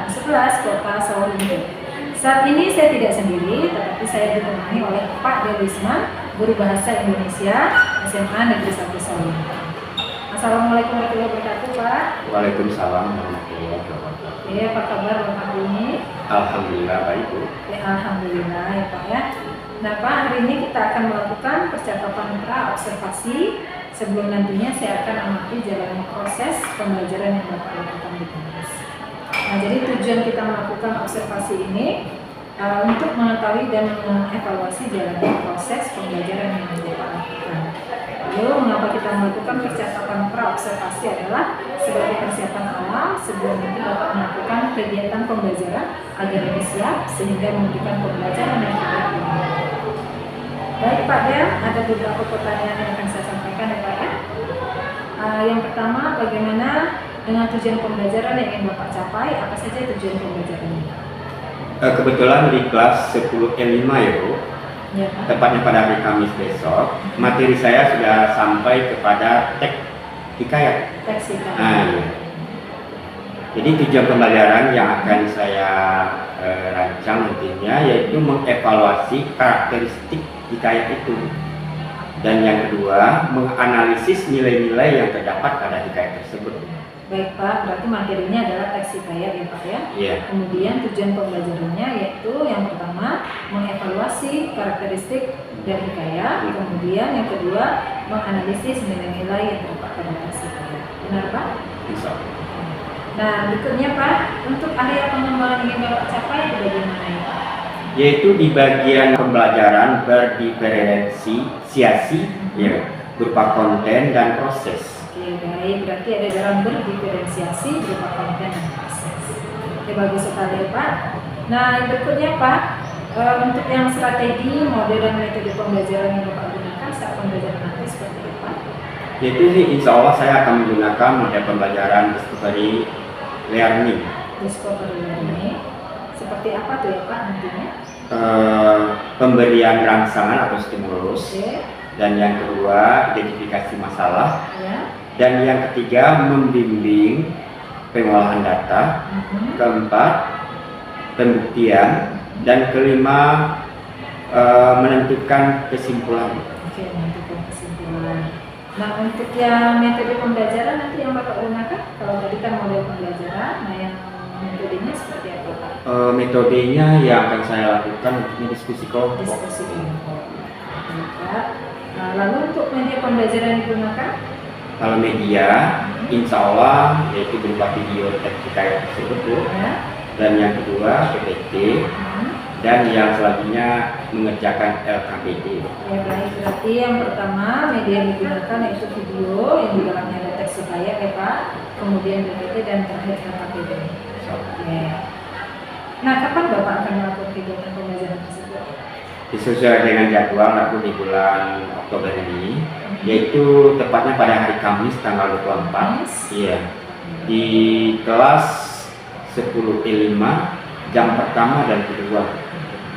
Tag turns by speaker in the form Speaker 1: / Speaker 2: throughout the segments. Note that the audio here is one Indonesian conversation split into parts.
Speaker 1: Angkatan 11 Kota Sawalunto. Saat ini saya tidak sendiri, tetapi saya ditemani oleh Pak Dewisman, Guru Bahasa Indonesia SMA Negeri 1 Sawalunto. Assalamualaikum warahmatullahi wabarakatuh, Pak.
Speaker 2: Waalaikumsalam warahmatullahi wabarakatuh.
Speaker 1: Ya, apa kabar Bapak ini?
Speaker 2: Alhamdulillah baik, Bu.
Speaker 1: Ya, alhamdulillah ya Pak ya. Nah Pak, hari ini kita akan melakukan percakapan pra-observasi sebelum nantinya saya akan amati jalannya proses pembelajaran yang Bapak lakukan di kelas. Nah, jadi tujuan kita melakukan observasi ini untuk mengetahui dan mengevaluasi jalannya proses pembelajaran yang Bapak lakukan. Lalu, mengapa kita melakukan percakapan pra-observasi adalah sebagai persiapan awal sebelum nanti Bapak melakukan kegiatan pembelajaran agar lebih siap sehingga memberikan pembelajaran yang terbaik. Baik Pak Del, ada beberapa pertanyaan yang akan saya sampaikan ya Pak ya. Yang pertama, bagaimana dengan tujuan pembelajaran yang ingin Bapak capai? Apa saja tujuan pembelajarannya?
Speaker 2: Kebetulan di kelas 10E5 ya, Bu.
Speaker 1: Ya, Pak.
Speaker 2: Tepatnya pada hari Kamis besok, materi saya sudah sampai kepada teks hikayat.
Speaker 1: Teks hikayat.
Speaker 2: Iya. Jadi tujuan pembelajaran yang akan saya rancang nantinya yaitu mengevaluasi karakteristik hikayat itu. Dan yang kedua, menganalisis nilai-nilai yang terdapat pada hikayat tersebut.
Speaker 1: Baik Pak, berarti materinya adalah teks hikayat ya Pak ya.
Speaker 2: Iya.
Speaker 1: Kemudian tujuan pembelajarannya yaitu yang pertama mengevaluasi karakteristik dari hikayat, kemudian yang kedua menganalisis nilai-nilai yang terdapat pada teks hikayat. Benar Pak?
Speaker 2: Bisa.
Speaker 1: Nah berikutnya Pak, untuk area pengembangan yang ingin Bapak capai itu bagaimana ya Pak?
Speaker 2: Yaitu di bagian pembelajaran berdiferensiasi ya, berupa konten dan proses.
Speaker 1: Oke baik, berarti ada dalam berdiferensiasi berupa konten dan proses. Oke bagus sekali Pak. Nah yang berikutnya Pak, untuk yang strategi, mode dan metode pembelajaran yang Bapak gunakan saat pembelajaran nanti seperti apa?
Speaker 2: Yaitu sih insya Allah saya akan menggunakan model pembelajaran discovery learning.
Speaker 1: Discovery learning. Seperti apa tuh ya Pak nantinya?
Speaker 2: Pemberian rangsangan atau stimulus.
Speaker 1: Oke.
Speaker 2: Dan yang kedua identifikasi masalah.
Speaker 1: Ya.
Speaker 2: Dan yang ketiga membimbing pengolahan data. Keempat pembuktian. Dan kelima menentukan kesimpulan.
Speaker 1: Oke, menentukan kesimpulan. Nah untuk yang metode pembelajaran nanti yang Bapak gunakan, kalau tadi kan model pembelajaran, nah yang metodenya seperti apa Pak?
Speaker 2: Metodenya yang akan saya lakukan ini diskusi kelompok.
Speaker 1: Diskusi kelompok. Baik. Nah, lalu untuk media pembelajaran yang digunakan?
Speaker 2: Kalau media, insya Allah yaitu berupa video teks hikayat tersebut, Bu.
Speaker 1: Ya.
Speaker 2: Dan yang kedua PPT. Dan yang selanjutnya mengerjakan LKPD.
Speaker 1: Ya baik, berarti yang pertama media yang digunakan yaitu video yang di dalamnya ada teks hikayat ya Pak, kemudian PPT dan terakhir LKPD. Oke. Nah kapan Bapak akan melakukan kegiatan pembelajaran tersebut?
Speaker 2: Sesuai dengan jadwal aku di bulan Oktober ini, yaitu tepatnya pada hari Kamis tanggal 24. Iya. Di kelas 10E5 jam pertama dan kedua.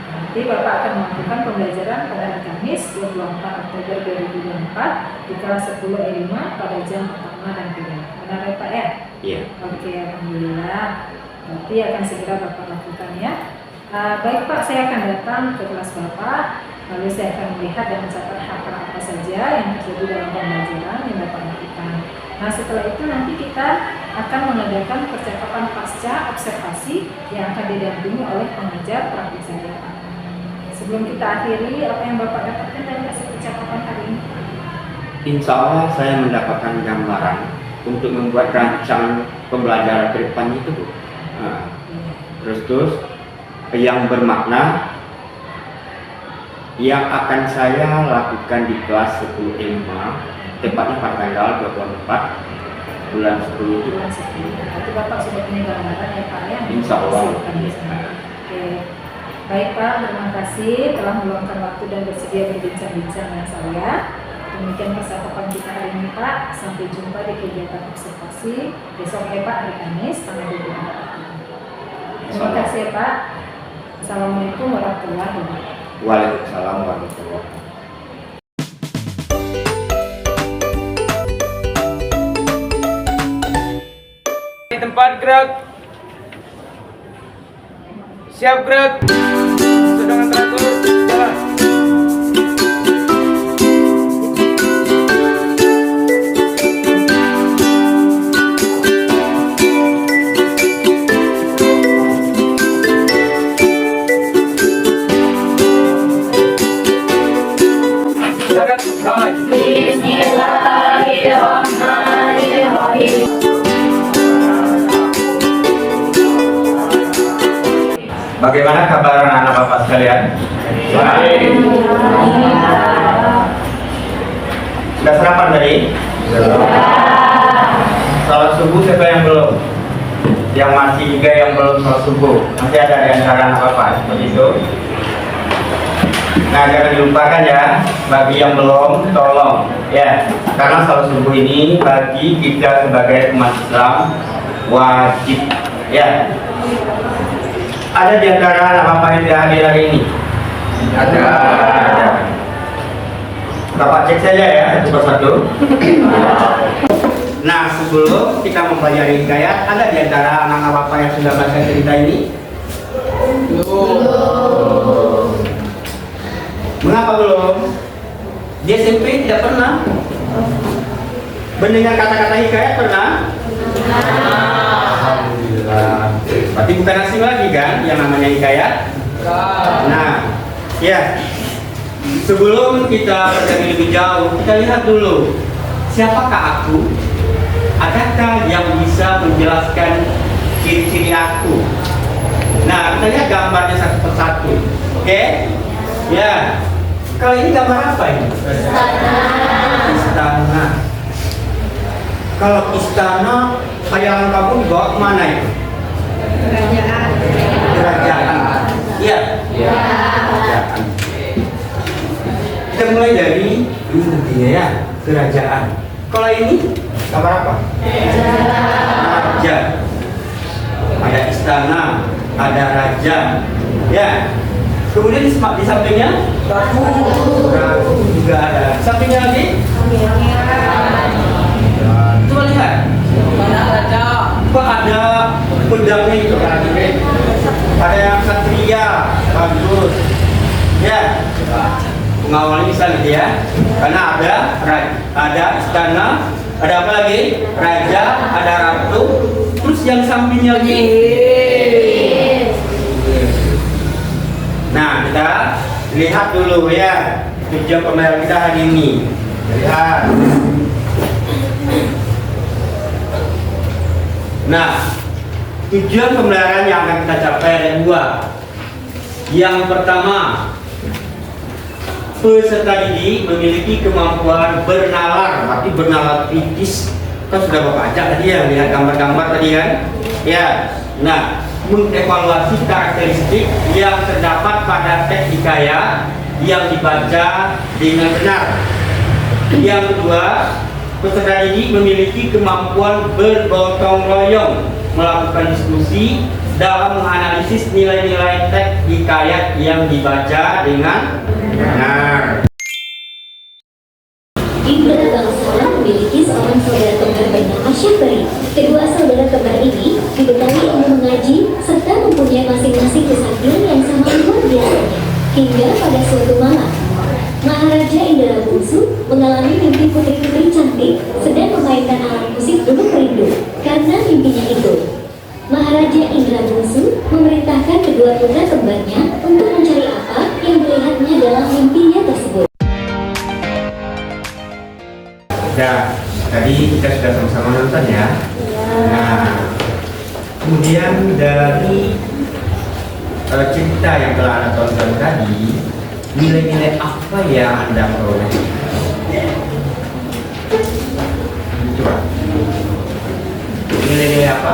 Speaker 1: Nanti Bapak akan melakukan pembelajaran pada hari Kamis 24 Oktober 2024 di kelas 10E5 pada jam pertama dan kedua. Benar ya Pak ya?
Speaker 2: Iya.
Speaker 1: Oke, alhamdulillah. Berarti akan segera Bapak lakukan ya. Baik Pak, saya akan datang ke kelas Bapak, lalu saya akan melihat dan mencatat hal apa saja yang terjadi dalam pembelajaran yang Bapak lakukan. Nah setelah itu nanti kita akan mengadakan percakapan pasca observasi yang akan didampingi oleh pengajar praktik saya. Sebelum kita akhiri, apa yang Bapak dapatkan dari hasil percakapan hari ini?
Speaker 2: Insya Allah saya mendapatkan gambaran untuk membuat rancangan pembelajaran ke depan itu, Bu. Nah, terus yang bermakna yang akan saya lakukan di kelas 10E5 tepatnya pada tanggal 24 bulan 10 itu.
Speaker 1: Bulan 10. Berarti Bapak sudah punya gambaran ya Pak ya?
Speaker 2: Insya Allah.
Speaker 1: Oke. Baik Pak, terima kasih telah meluangkan waktu dan bersedia berbincang-bincang dengan saya. Demikian percakapan kita hari ini Pak. Sampai jumpa di kegiatan observasi besok ya Pak, hari Kamis tanggal 24. Terima kasih ya Pak. Assalamualaikum warahmatullahi wabarakatuh.
Speaker 2: Waalaikumsalam warahmatullahi wabarakatuh.
Speaker 3: Tempat gerak. Siap gerak. Sedangkan teratur. Jalan. Silakan. Mulai.
Speaker 2: Bagaimana kabar anak-anak Bapak sekalian? Baik. Sudah sarapan tadi? Salat subuh siapa yang belum? Yang masih juga yang belum salat subuh. Masih ada di antara anak Bapak seperti itu. Nah, jangan dilupakan ya, bagi yang belum tolong ya, karena salat subuh ini bagi kita sebagai umat Islam wajib ya. Ada di antara anak Bapak yang tidak hadir hari ini? Ada. Bapak cek saja ya, satu persatu. Nah, sebelum kita mempelajari hikayat, ada di antara anak-anak Bapak yang sudah baca cerita ini? Belum. Mengapa belum? Di SMP tidak pernah. Mendengar kata-kata hikayat pernah? Alhamdulillah. Berarti bukan asing lagi kan yang namanya hikayat? Nah, ya. Sebelum kita pergi lebih jauh, kita lihat dulu siapakah aku? Adakah yang bisa menjelaskan ciri-ciri aku? Nah, kita lihat gambarnya satu persatu. Oke? Ya. Kalau ini gambar apa ini? Istana. Kalau istana, khayalan kamu dibawa kemana itu? Kerajaan. Kerajaan. Iya. Kerajaan. Kita mulai dari ya, kerajaan. Kalau ini gambar apa? Raja. Ada istana, ada raja. Ya. Kemudian di sampingnya ratu juga ada. Sampingnya lagi? Coba lihat. Kok ada pedangnya itu? Ada yang satria, bagus. Ya. Pengawalnya bisa gitu ya. Karena ada istana, ada apa lagi? Raja, ada ratu. Terus yang sampingnya lagi. Nah, kita lihat dulu ya tujuan pembelajaran kita hari ini. Lihat. Nah, tujuan pembelajaran yang akan kita capai ada dua. Yang pertama, peserta didik memiliki kemampuan bernalar, arti bernalar kritis. Kan sudah Bapak ajak tadi ya, lihat gambar-gambar tadi kan? Ya. Nah, mengevaluasi karakteristik yang terdapat pada teks hikayat yang dibaca dengan benar. Yang kedua, peserta didik memiliki kemampuan bergotong royong melakukan diskusi dalam menganalisis nilai-nilai teks hikayat yang dibaca dengan benar.
Speaker 4: Indra Bangsa memiliki seorang saudara kembar bernama Syafari. Kedua saudara kembar ini dibekali ilmu mengaji serta mempunyai masing-masing kesaktian yang sama luar biasanya. Hingga pada suatu malam, Maharaja Indra Bungsu mengalami mimpi putri-putri cantik sedang memainkan alat musik dulu perindu. Karena mimpinya itu, Maharaja Indra Bungsu memerintahkan kedua putra kembarnya untuk mencari apa yang dilihatnya dalam mimpinya tersebut.
Speaker 2: Ya, tadi kita sudah sama-sama nonton ya. Nah, kemudian dari cerita yang telah Anda tonton tadi, nilai-nilai apa yang Anda peroleh? Coba. Nilai-nilai apa?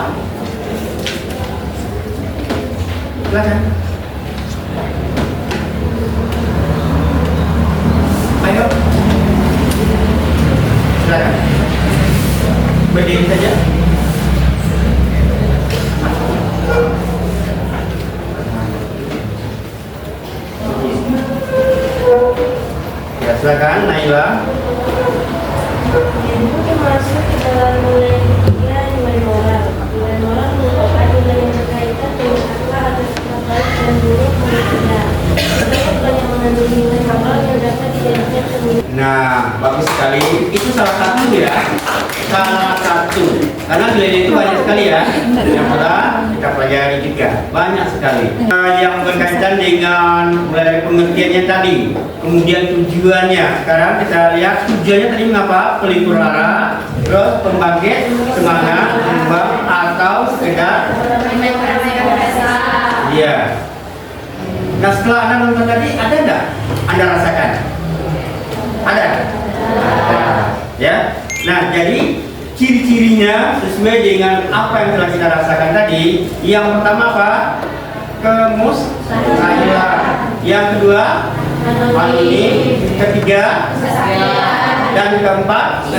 Speaker 2: Silakan. Ayo. Silakan. Berdiri saja. Ya, silakan Naila.
Speaker 5: Itu termasuk ke dalam nilai ketiga nilai moral. Nilai moral merupakan nilai yang berkaitan dengan akhlak atau sikap baik
Speaker 2: Nah, bagus sekali. Itu salah satu ya. Salah satu. Karena nilai itu banyak sekali ya. Yang pertama kita pelajari juga banyak sekali. Yang berkaitan dengan mulai dari pengertiannya tadi, kemudian tujuannya. Sekarang kita lihat tujuannya tadi mengapa pelipur lara, terus pembangkit semangat, kembang atau sekedar. Iya. Nah setelah Anda nonton tadi, ada nggak Anda rasakan? Ada? Ya. Nah jadi ciri-cirinya sesuai dengan apa yang telah kita rasakan tadi. Yang pertama apa? Kemustahilan. Yang kedua, ini. Ketiga, dan keempat,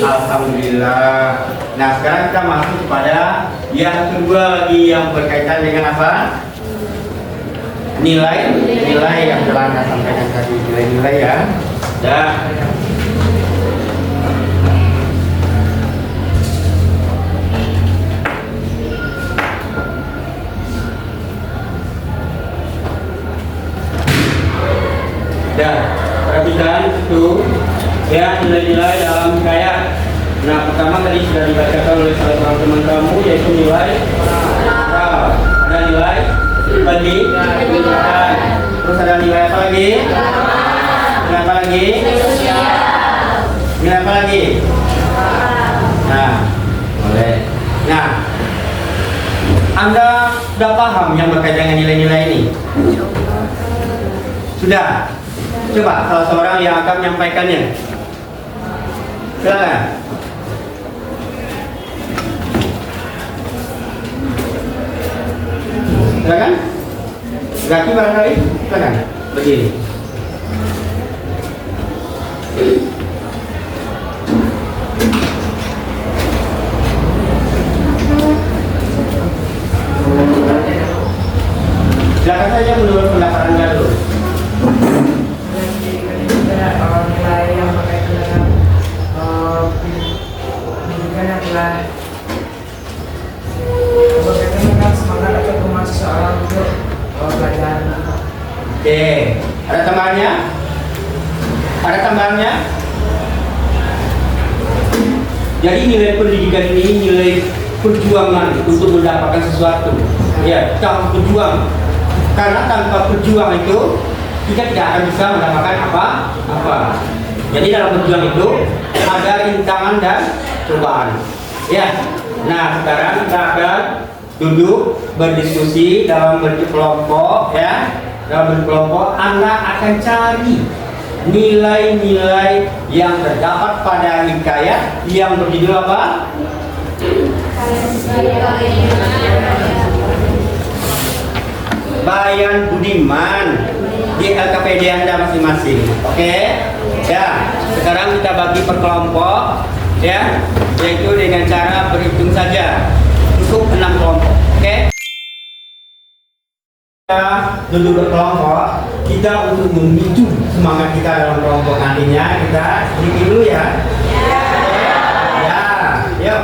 Speaker 2: alhamdulillah. Nah sekarang kita masuk kepada yang kedua lagi yang berkaitan dengan apa? Nilai yang telah Anda sampaikan tadi, nilai-nilai ya. Dan perhatikan itu ya nilai-nilai dalam hikayat. Nah pertama tadi sudah dibacakan oleh salah seorang teman kamu yaitu nilai moral. Ada nilai pendidikan. Terus ada nilai apa lagi? Nilai apa lagi? Nilai apa lagi? Nah, boleh. Nah, Anda sudah paham yang berkaitan dengan nilai-nilai ini? Sudah? Coba salah seorang yang akan menyampaikannya. Silakan. Silakan. Gaki barangkali. Silakan. Berdiri. Silakan saja menurut pendapat Anda dulu.
Speaker 3: Nilai yang berkaitan dengan pendidikan adalah berkaitan dengan semangat atau kemauan seseorang untuk belajar.
Speaker 2: Oke, ada tambahannya? Ada tambahannya? Jadi nilai pendidikan ini nilai perjuangan untuk mendapatkan sesuatu. Ya, kita harus berjuang. Karena tanpa perjuang itu kita tidak akan bisa mendapatkan apa. Jadi dalam perjuangan itu ada rintangan dan cobaan. Ya. Nah, sekarang kita akan duduk berdiskusi dalam berkelompok ya. Dalam berkelompok Anda akan cari nilai-nilai yang terdapat pada hikayat yang berjudul apa? Bayan Budiman di LKPD Anda masing-masing. Oke? Ya, sekarang kita bagi per kelompok ya, yaitu dengan cara berhitung saja untuk 6 kelompok. Oke? Kita duduk berkelompok, kita untuk memicu semangat kita dalam kelompok nantinya kita sedikit dulu ya. Ya, yuk.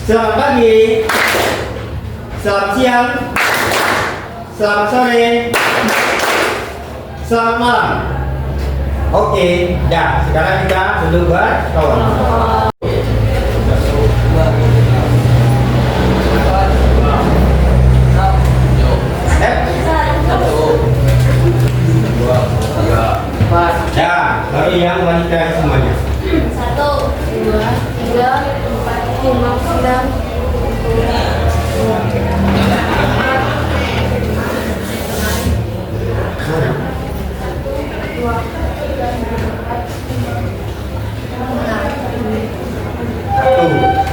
Speaker 2: Selamat pagi. Selamat siang. Selamat sore. Selamat malam. Oke, dah. Sekarang kita duduk berkelompok. Ya, baru yang wanita semuanya.
Speaker 5: 1, 2, 3, 4, 5,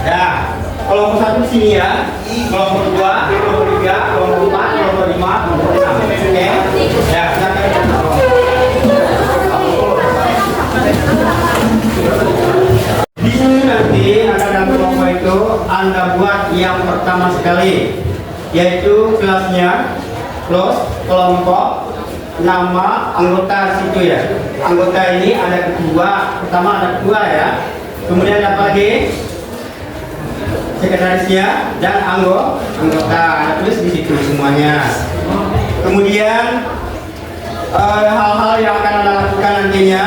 Speaker 2: Ya, kelompok 1 sini ya, kelompok 2, kelompok 3, kelompok 4, kelompok 5, kelompok 6. Oke? Ya, silakan. Di sini nanti ada dalam kelompok itu Anda buat yang pertama sekali, yaitu kelasnya, kelompok, nama anggota situ ya. Anggota ini ada ketua, pertama ada ketua ya. Kemudian apa lagi? Sekretarisnya dan anggota. Ada tulis di situ semuanya. Kemudian hal-hal yang akan Anda lakukan nantinya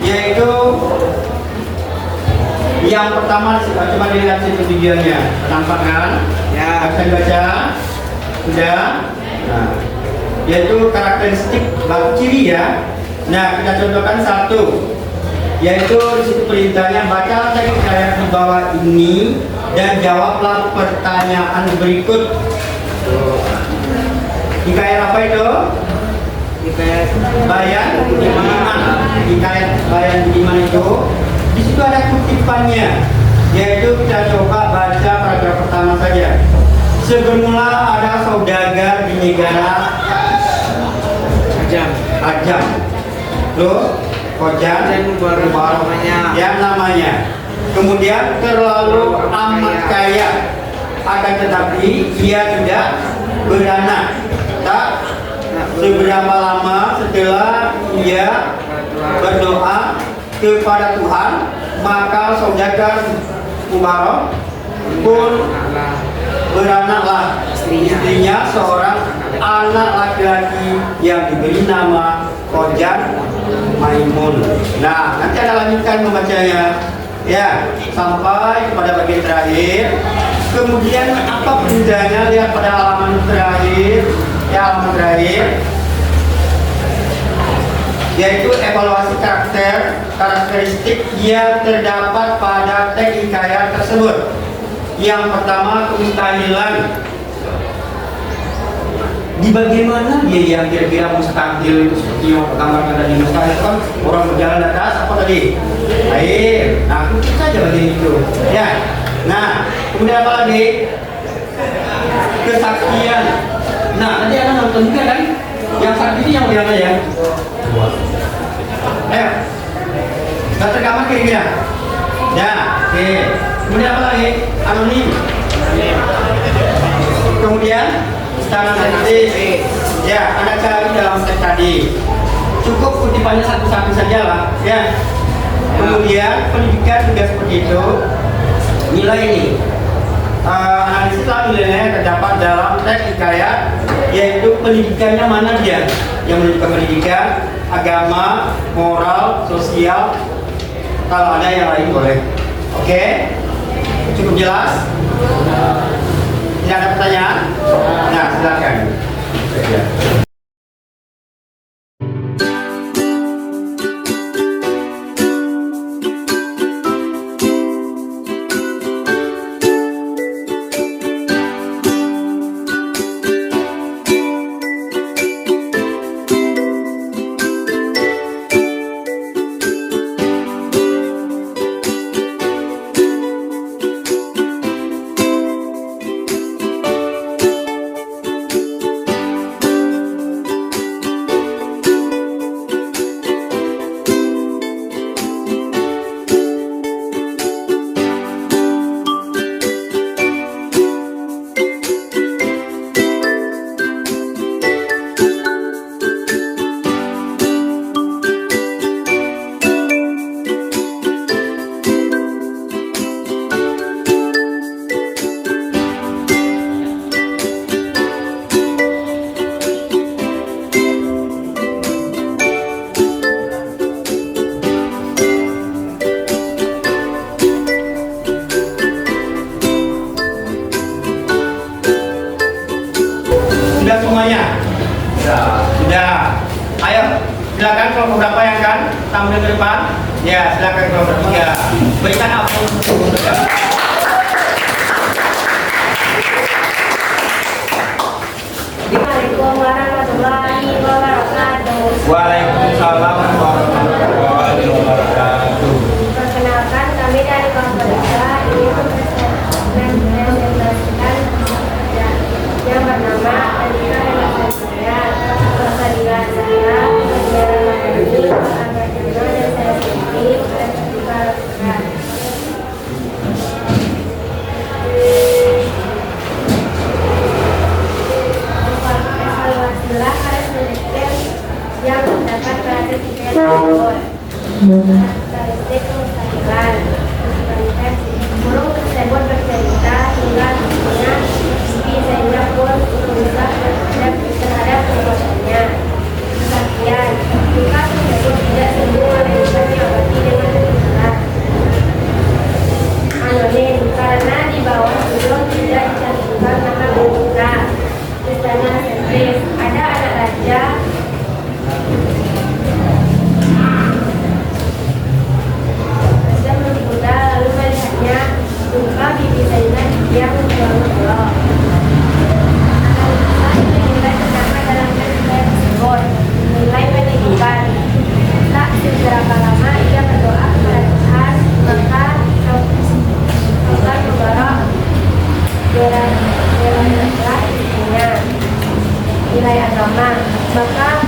Speaker 2: yaitu yang pertama coba dilihat situ videonya, nampak kan? Ya, bisa dibaca. Sudah. Nah, yaitu karakteristik bab ciri ya. Nah, kita contohkan satu, yaitu di situ perintahnya baca teks hikayat di bawah ini dan jawablah pertanyaan berikut. Hikayat apa itu? Hikayat Bayan Budiman. Hikayat Bayan Budiman itu di situ ada kutipannya, yaitu kita coba baca paragraf pertama saja. Semula ada saudagar di negara Ajam. Loh, Kojan yang namanya. Kemudian terlalu amat kaya, akan tetapi ia tidak beranak. Tak seberapa lama setelah ia berdoa kepada Tuhan, maka saudagar Mubarak pun beranaklah istrinya seorang anak laki-laki yang diberi nama Kojan Maimun. Nah, nanti ada lanjutkan membacanya ya sampai kepada bagian terakhir. Kemudian apa perintahnya? Lihat pada halaman terakhir ya, halaman terakhir, yaitu evaluasi karakteristik yang terdapat pada teks hikayat tersebut. Yang pertama, kemustahilan. Di bagian mana dia yang kira-kira mustahil itu seperti yang pertama tadi? Mustahil kan orang berjalan di atas apa tadi? Air. Nah, kita saja bagian itu ya. Nah, kemudian apa lagi? Kesaksian. Nah, tadi ada nonton juga kan? Yang sakti ini yang bilang aja. Ayo, gak tergambar kira-kira. Ya, oke. Kemudian apa lagi? Anonim. Kemudian istana sensitif. Ya, Anda cari dalam teks tadi. Cukup kutipannya satu-satu saja lah. Ya. Kemudian pendidikan juga seperti itu. Nilai ini. Analisislah nilainya yang terdapat dalam teks hikayat, yaitu pendidikannya mana dia? Yang menunjukkan pendidikan, agama, moral, sosial. Kalau ada yang lain boleh. Oke? Cukup jelas? Tidak ada pertanyaan? Nah, silakan. Sudah semuanya? Sudah. Ayo, silakan kalau beberapa yang kan tampil ke depan. Ya, silakan kalau bertiga. Berikan aplaus.
Speaker 5: Assalamualaikum warahmatullahi wabarakatuh.
Speaker 2: Waalaikumsalam warahmatullahi wabarakatuh.
Speaker 5: Perkenalkan, kami dari Pemerintah ingin mempresentasikan yang bernama Anita Relasi Saya. Persadilan saya, sejarah materi, agak jurnal dan saya sendiri dan juga evaluasilah karakteristik yang terdapat pada tiga tersebut. Karakteristik kemustahilan. Burung tersebut bercerita hingga tubuhnya sehingga pun berusaha terhadap perbuatannya. Kesaksian, luka tersebut tidak sembuh oleh jangan sentris. Ada anak raja sedang berkuda, lalu melihatnya luka bibi Zainab yang menjual-jual. Analisa nilai terdapat dalam nilai tersebut. Nilai pendidikan. Tak seberapa lama ia berdoa kepada Tuhan, maka Allah membarok berat istrinya. Nilai agama. Maka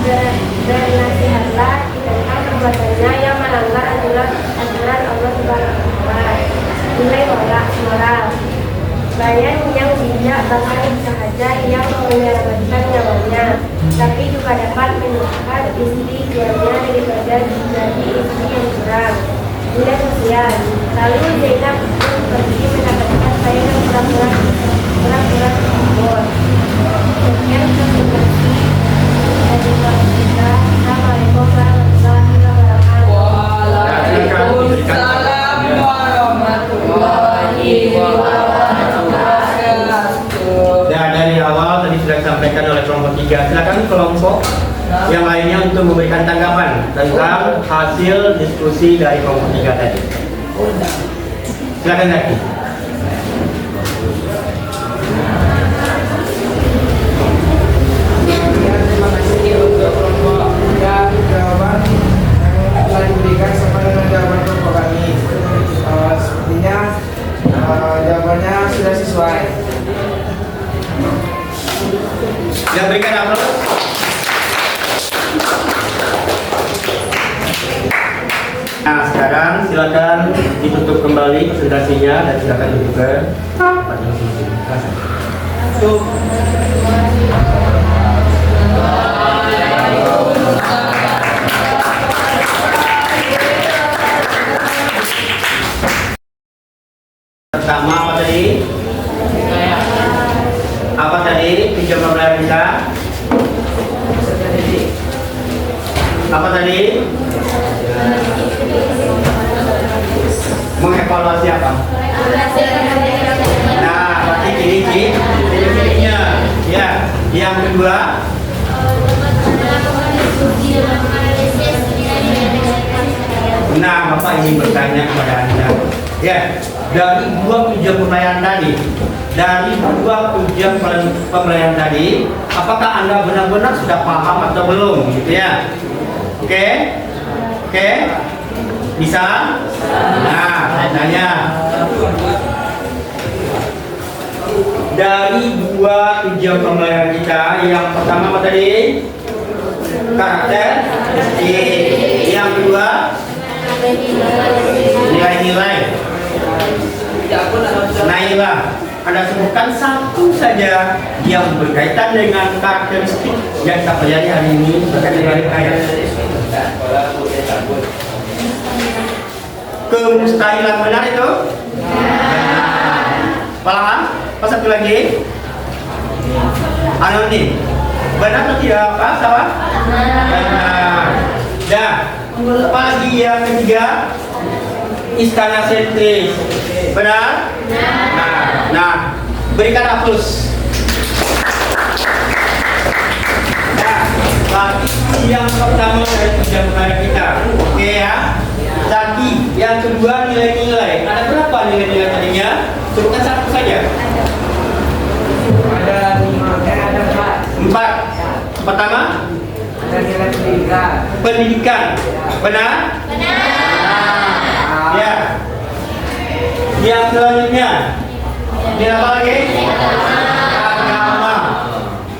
Speaker 5: bernasihatlah tentang perbuatannya yang melanggar aturan Allah Subhanahu wa Ta'ala. Nilai moral. Bayan yang bijak bahkan sahaja yang menyelamatkan nyawanya, tapi juga dapat menyelamatkan istri tuannya daripada menjadi istri yang curang. Nilai sosial. Lalu Zainab pun pergi mendapatkan saya yang pura-pura tersebut. Sekian terima kasih. Assalamualaikum warahmatullahi wabarakatuh.
Speaker 3: Waalaikumsalam warahmatullahi wabarakatuh.
Speaker 2: Dan dari awal tadi sudah disampaikan oleh kelompok 3. Silakan kelompok yang lainnya untuk memberikan tanggapan tentang hasil diskusi dari kelompok 3 tadi. Silakan lagi.
Speaker 3: Terima kasih untuk kelompok dan jawaban yang telah diberikan sama dengan jawaban kelompok kami. Sepertinya jawabannya sudah sesuai.
Speaker 2: Yang berikan aplaus. Nah, sekarang silakan ditutup kembali presentasinya dan silakan dibuka. Pertama apa tadi? Apa tadi tujuan pembelajaran kita? Apa tadi? Mengevaluasi apa? Nah, berarti ciri-cirinya. Ya, yang kedua. Nah, Bapak ingin bertanya kepada Anda. Ya, dari 2 tujuan pembelajaran tadi, apakah Anda benar-benar sudah paham atau belum, gitu ya? Oke? Bisa? Nah, saya tanya. Dari 2 tujuan pembelajaran kita, yang pertama apa tadi? Karakter. Yang kedua, nilai-nilai. Nailah, Anda sebutkan satu saja yang berkaitan dengan karakteristik yang kita pelajari hari ini berkaitan dengan ayat. Kemustahilan benar itu? Paham? Apa satu lagi? Anonim. Benar atau tidak? Apa? Salah? Benar. Dan apa lagi yang ketiga? Istana sentris. Benar? Nah, berikan aplaus. Nah, berarti yang pertama dari tujuan pembelajaran kita. Oke ya. Tadi yang kedua nilai-nilai. Ada berapa nilai-nilai tadinya? Sebutkan satu saja.
Speaker 3: Ada 4.
Speaker 2: Pertama?
Speaker 3: Ada nilai pendidikan.
Speaker 2: Pendidikan. Benar? Ya. Yang selanjutnya nilai apa lagi? Agama.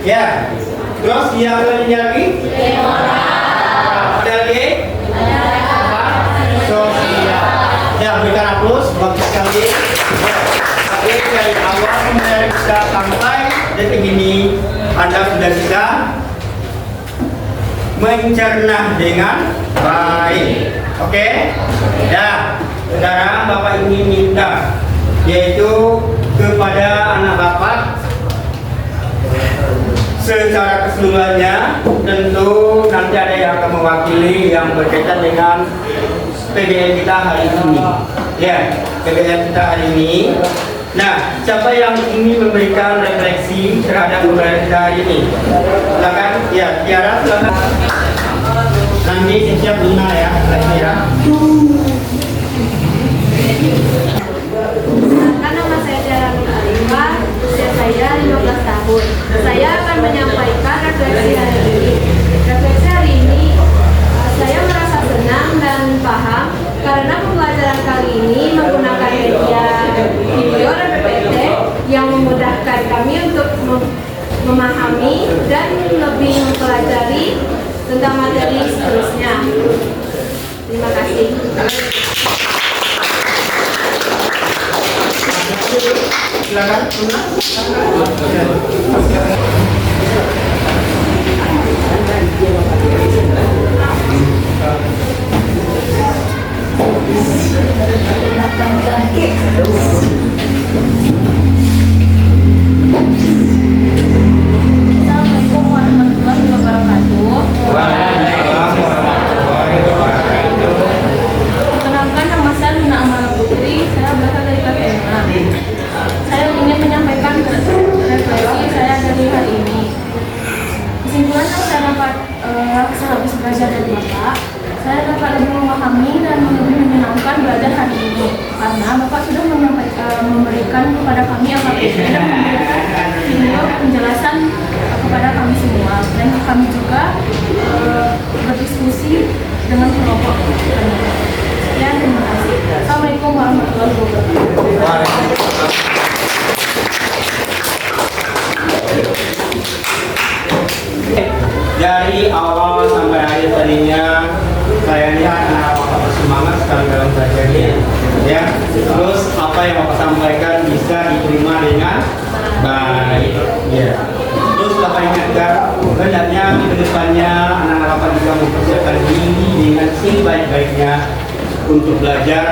Speaker 2: Ya. Terus yang selanjutnya lagi? Ada lagi? Sosial. Ya, berikan aplaus bagus sekali. Oke, dari awal pembelajaran kita sampai detik ini Anda sudah bisa mencerna dengan baik. Oke? Ya, sekarang Bapak ingin minta yaitu kepada anak Bapak secara keseluruhannya, tentu nanti ada yang akan mewakili yang berkaitan dengan PBL kita hari ini. Ya, PBL kita hari ini Nah, siapa yang ingin memberikan refleksi terhadap pembelajaran hari ini? Silakan, ya, Tiara, silakan. Nanti siap Luna ya, Tiara.
Speaker 5: Nama saya Tiara Luna, usia saya 15 tahun. Saya akan menyampaikan refleksi hari ini. Refleksi hari ini, saya merasa senang dan paham karena pembelajaran kali ini menggunakan media video dan PPT yang memudahkan kami untuk memahami dan lebih mempelajari tentang materi seterusnya. Terima kasih.
Speaker 2: Silakan, Luna.
Speaker 5: Assalamualaikum warahmatullahi wabarakatuh. Perkenalkan, nama saya Luna Amara Putri. Saya berasal dari KPMA. Saya ingin menyampaikan refleksi saya dari hari ini. Kesimpulan yang saya dapat sehabis belajar dari Bapak, saya dapat lebih memahami dan lebih menyenangkan belajar hari ini karena Bapak sudah memberikan kepada kami AKPD dan memberikan video penjelasan kepada kami semua, dan kami juga berdiskusi dengan kelompok kami. Sekian, terima kasih. Assalamualaikum warahmatullahi wabarakatuh.
Speaker 2: Dari awal sampai akhir tadinya saya lihat anak Bapak bersemangat sekali dalam belajar ini, ya. Terus apa yang Bapak sampaikan bisa diterima dengan baik, ya. Terus Bapak ingatkan, hendaknya ke depannya anak-anak Bapak juga mempersiapkan diri dengan sebaik-baiknya untuk belajar,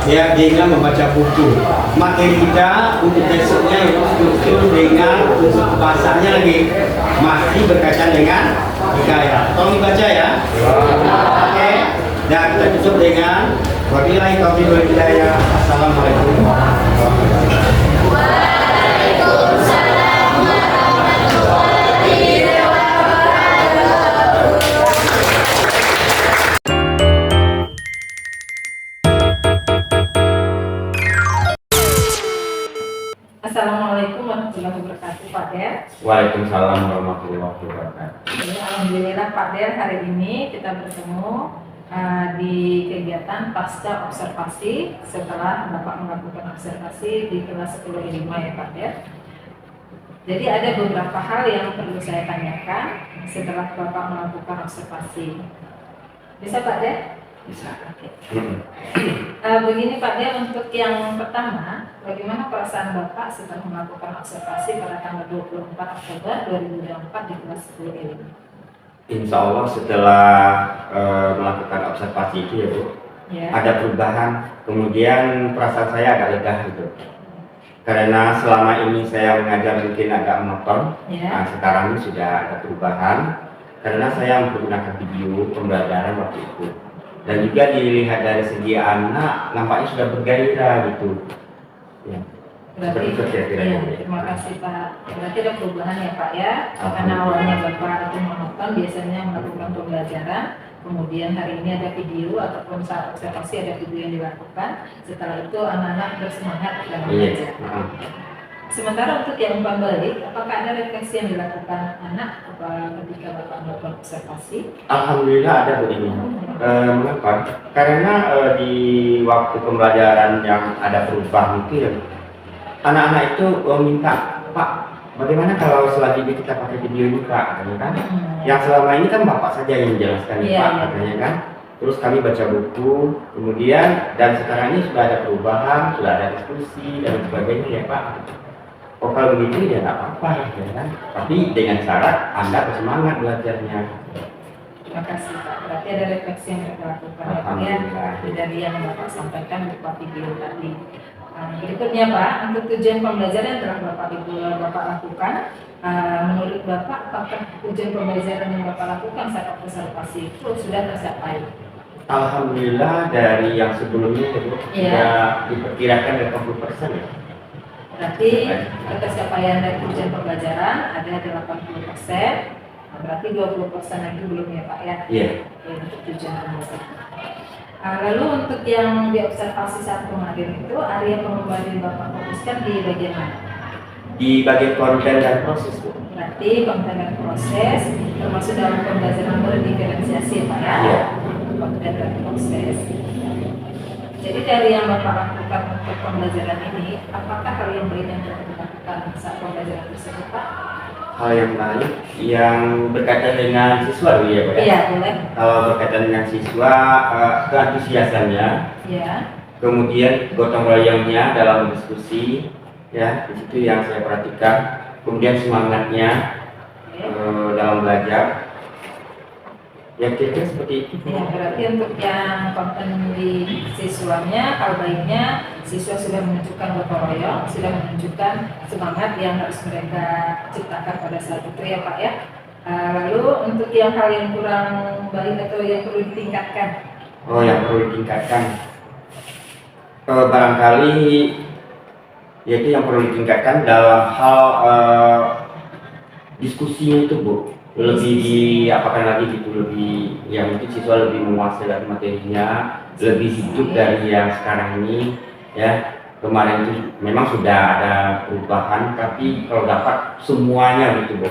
Speaker 2: ya, dengan membaca buku. Materi kita untuk besoknya itu struktur dengan unsur bahasanya lagi masih berkaitan dengan hikayat. Tolong dibaca ya. Oke. Dan kita tutup dengan wabillahi taufiq wal hidayah. Assalamualaikum warahmatullahi wabarakatuh.
Speaker 1: Assalamualaikum warahmatullahi wabarakatuh, Pak Der.
Speaker 2: Waalaikumsalam warahmatullahi wabarakatuh.
Speaker 1: Jadi, alhamdulillah Pak Der, hari ini kita bertemu di kegiatan pasca observasi setelah Bapak melakukan observasi di kelas 10 I5 ya Pak Der. Jadi ada beberapa hal yang perlu saya tanyakan setelah Bapak melakukan observasi. Bisa Pak Der?
Speaker 2: Bisa.
Speaker 1: Oke. Begini Pak Der, untuk yang pertama, bagaimana perasaan Bapak setelah melakukan observasi pada tanggal 24 Oktober 2024 di kelas 10 I5?
Speaker 2: Insya Allah setelah melakukan observasi itu ya Bu,
Speaker 1: Ya.
Speaker 2: ada perubahan. Kemudian perasaan saya agak lega gitu. Karena selama ini saya mengajar mungkin agak monoton.
Speaker 1: Ya.
Speaker 2: Nah, sekarang ini sudah ada perubahan. Karena saya menggunakan video pembelajaran waktu itu. Dan juga dilihat dari segi anak, nampaknya sudah bergairah gitu. Ya.
Speaker 1: Berarti,
Speaker 2: Seperti itu kira-kira.
Speaker 1: iya, terima kasih Pak. Berarti ada perubahan ya Pak ya. Karena awalnya Bapak itu monoton, biasanya melakukan pembelajaran. Kemudian hari ini ada video ataupun saat observasi ada video yang dilakukan. Setelah itu anak-anak bersemangat dalam belajar. Sementara untuk yang umpan balik, apakah ada refleksi yang dilakukan anak ketika Bapak melakukan observasi?
Speaker 2: Alhamdulillah ada Bu ini. Mengapa? Karena di waktu pembelajaran yang ada perubahan itu ya, anak-anak itu minta, Pak, bagaimana kalau selanjutnya kita pakai video ini Pak, katanya kan? Yang selama ini kan Bapak saja yang menjelaskan
Speaker 1: Iya,
Speaker 2: Pak,
Speaker 1: iya.
Speaker 2: katanya kan? Terus kami baca buku, kemudian dan sekarang ini sudah ada perubahan, sudah ada diskusi dan sebagainya ya Pak. Oh kalau begitu ya nggak apa-apa, ya kan? Tapi dengan syarat Anda bersemangat belajarnya.
Speaker 1: Terima kasih Pak. Berarti ada refleksi yang kita lakukan ya Pak ya, dari yang Bapak sampaikan berupa video tadi. Berikutnya Pak, untuk tujuan pembelajaran yang telah Bapak lakukan, menurut Bapak apakah tujuan pembelajaran yang Bapak lakukan saat observasi itu sudah tercapai?
Speaker 2: Alhamdulillah dari yang sebelumnya itu
Speaker 1: Iya.
Speaker 2: sudah diperkirakan 80% ya.
Speaker 1: Berarti atas capaian dari tujuan pembelajaran ada 80%, berarti 20% lagi belum ya Pak ya?
Speaker 2: Iya.
Speaker 1: Oke, untuk tujuan pembelajaran. Lalu untuk yang diobservasi saat kemarin itu area pengembangan Bapak fokuskan di bagian mana?
Speaker 2: Di bagian konten dan proses, Bu.
Speaker 1: Berarti konten dan proses termasuk dalam pembelajaran berdiferensiasi Pak ya?
Speaker 2: Iya.
Speaker 1: Konten dan proses. Jadi dari yang Bapak lakukan untuk pembelajaran ini, apakah hal yang baik yang Bapak lakukan saat pembelajaran tersebut Pak?
Speaker 2: Hal yang baik yang berkaitan dengan siswa dulu ya Pak ya?
Speaker 1: Iya, boleh.
Speaker 2: Kalau berkaitan dengan siswa, keantusiasannya,
Speaker 1: Ya.
Speaker 2: kemudian gotong royongnya dalam diskusi, ya di situ yang saya perhatikan. Kemudian semangatnya
Speaker 1: Oke.
Speaker 2: dalam belajar, ya kira-kira seperti itu.
Speaker 1: Ya, berarti untuk yang konten di siswanya, hal baiknya siswa sudah menunjukkan gotong royong, sudah menunjukkan semangat yang harus mereka ciptakan pada saat itu ya Pak ya. Lalu untuk yang hal yang kurang baik atau yang perlu ditingkatkan?
Speaker 2: Oh, yang perlu ditingkatkan, barangkali yaitu yang perlu ditingkatkan dalam hal diskusinya itu Bu, lebih diapakan lagi gitu, lebih yang mungkin siswa lebih menguasai lagi materinya, lebih hidup dari yang sekarang ini ya. Kemarin itu memang sudah ada perubahan, tapi kalau dapat semuanya gitu Bu.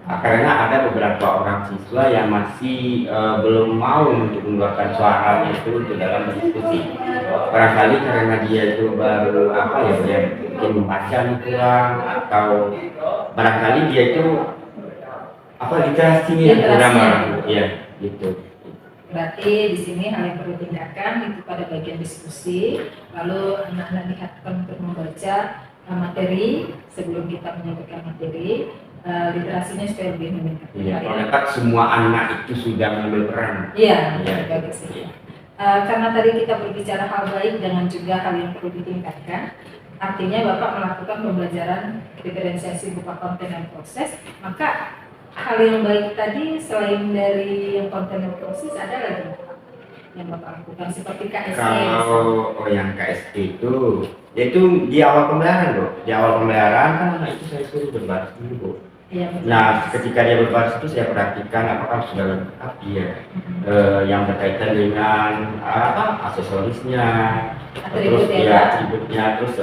Speaker 2: Karena ada beberapa orang siswa yang masih belum mau untuk mengeluarkan suaranya itu dalam diskusi. Barangkali karena dia itu baru apa ya, dia mungkin membaca kurang, atau barangkali dia itu apa literasinya kurang, ya gitu.
Speaker 1: Berarti di sini hal yang perlu ditingkatkan itu pada bagian diskusi, lalu anak-anak diharapkan untuk membaca materi sebelum kita menyampaikan materi. Literasinya supaya lebih meningkat.
Speaker 2: Iya, kalau dapat semua anak itu sudah mengambil peran.
Speaker 1: Iya,
Speaker 2: Iya.
Speaker 1: bagus ya. Karena tadi kita berbicara hal baik dengan juga hal yang perlu ditingkatkan, artinya Bapak melakukan pembelajaran diferensiasi berupa konten dan proses, maka hal yang baik tadi selain dari yang konten dan proses ada lagi yang Bapak lakukan seperti KSE.
Speaker 2: Kalau yang KSP itu, yaitu di awal pembelajaran loh. Di awal pembelajaran kan anak itu saya suruh berbaris dulu Bu.
Speaker 1: Iya, betul.
Speaker 2: Nah, ketika dia berbaris itu saya perhatikan apakah sudah lengkap dia, yang berkaitan dengan apa aksesorisnya, terus ya atributnya, terus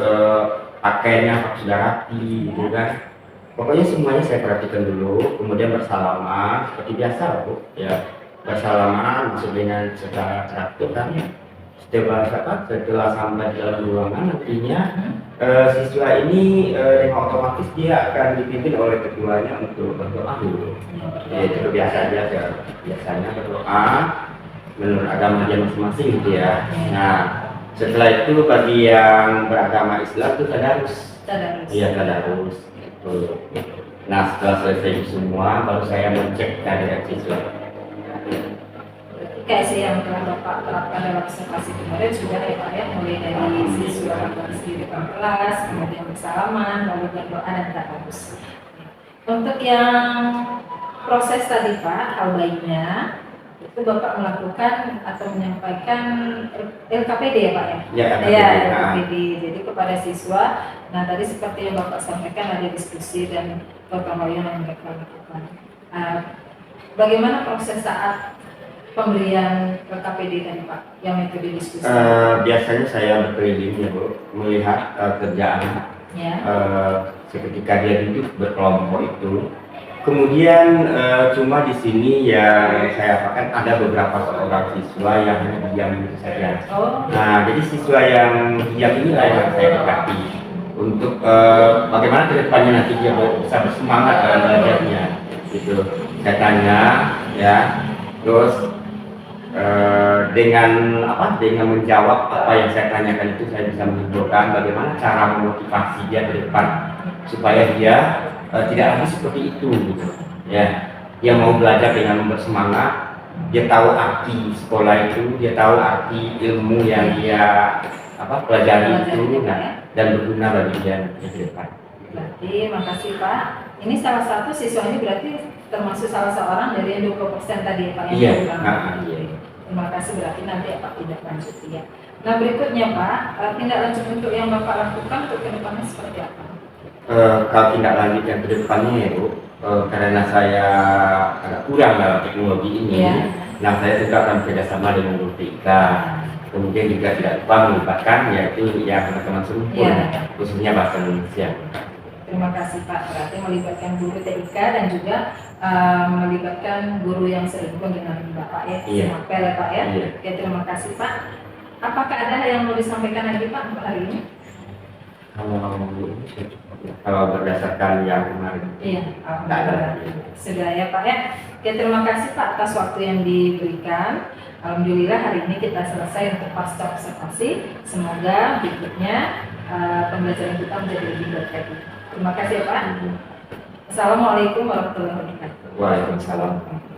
Speaker 2: pakaiannya apakah sudah rapi, gitu kan. Pokoknya semuanya saya perhatikan dulu, kemudian bersalaman seperti biasa Bu, ya bersalaman masuk dengan secara teratur kan ya. Setelah sampai di dalam ruangan nantinya siswa ini dengan otomatis dia akan dipimpin oleh ketuanya untuk berdoa dulu. Ya, itu biasa aja, biasanya berdoa menurut agama dia masing-masing gitu ya. Nah, setelah itu bagi yang beragama Islam itu tadarus. Iya, tadarus. Gitu. Nah, setelah selesai itu semua baru saya mencek kehadiran siswa.
Speaker 1: Kayak yang telah Bapak terapkan dalam observasi kemarin sudah ya Pak ya, mulai dari siswa berbaris di depan kelas, kemudian bersalaman, lalu berdoa dan tadarus. Untuk yang proses tadi Pak, hal baiknya itu Bapak melakukan atau menyampaikan LKPD ya Pak ya?
Speaker 2: Ya,
Speaker 1: LKPD. Jadi kepada siswa, nah tadi seperti yang Bapak sampaikan ada diskusi dan gotong royong yang mereka lakukan. Bagaimana proses saat pemberian KPD tadi Pak, yang metode diskusi?
Speaker 2: Biasanya saya berkeliling ya Bu, melihat kerjaan
Speaker 1: Ya.
Speaker 2: ketika dia duduk berkelompok itu. Kemudian cuma di sini yang saya apakan ada beberapa seorang siswa yang hanya diam itu saja.
Speaker 1: Oh.
Speaker 2: Nah, jadi siswa yang diam inilah yang saya dekati untuk bagaimana kedepannya nanti dia bisa bersemangat dalam belajarnya. Gitu. Saya tanya ya, terus dengan menjawab apa yang saya tanyakan itu saya bisa menunjukkan bagaimana cara memotivasi dia ke depan supaya dia tidak lagi seperti itu gitu ya. Dia mau belajar dengan bersemangat, dia tahu arti sekolah itu, dia tahu arti ilmu yang dia pelajari itu, dan berguna bagi dia ke depan.
Speaker 1: Berarti makasih Pak. Ini salah satu siswa ini berarti termasuk salah seorang dari yang 20% tadi ya Pak?
Speaker 2: Iya.
Speaker 1: Iya. Terima kasih, berarti nanti Pak tidak lanjut ya. Nah berikutnya Pak, tindak lanjut untuk yang Bapak lakukan untuk kedepannya seperti apa?
Speaker 2: kalau tindak lanjut yang kedepannya ya Bu, karena saya agak kurang dalam teknologi ini,
Speaker 1: Iya.
Speaker 2: nah saya juga akan bekerjasama dengan Guru TK. Kemudian juga tidak lupa melibatkan yaitu ya teman-teman serumpun,
Speaker 1: Iya.
Speaker 2: khususnya bahasa Indonesia.
Speaker 1: Terima kasih Pak. Berarti melibatkan guru TK dan juga melibatkan guru yang serimpun dengan Bapak ya,
Speaker 2: Iya.
Speaker 1: Semapel ya Pak ya.
Speaker 2: Iya.
Speaker 1: Oke, terima kasih Pak. Apakah ada yang mau disampaikan lagi Pak untuk hari ini?
Speaker 2: Kalau berdasarkan yang kemarin,
Speaker 1: Iya,
Speaker 2: tidak ada lagi.
Speaker 1: sudah ya Pak ya. Oke, terima kasih Pak atas waktu yang diberikan. Alhamdulillah hari ini kita selesai untuk pasca observasi. Semoga berikutnya pembelajaran kita menjadi lebih baik lagi. Terima kasih ya Pak. Assalamualaikum warahmatullahi wabarakatuh.
Speaker 2: Waalaikumsalam.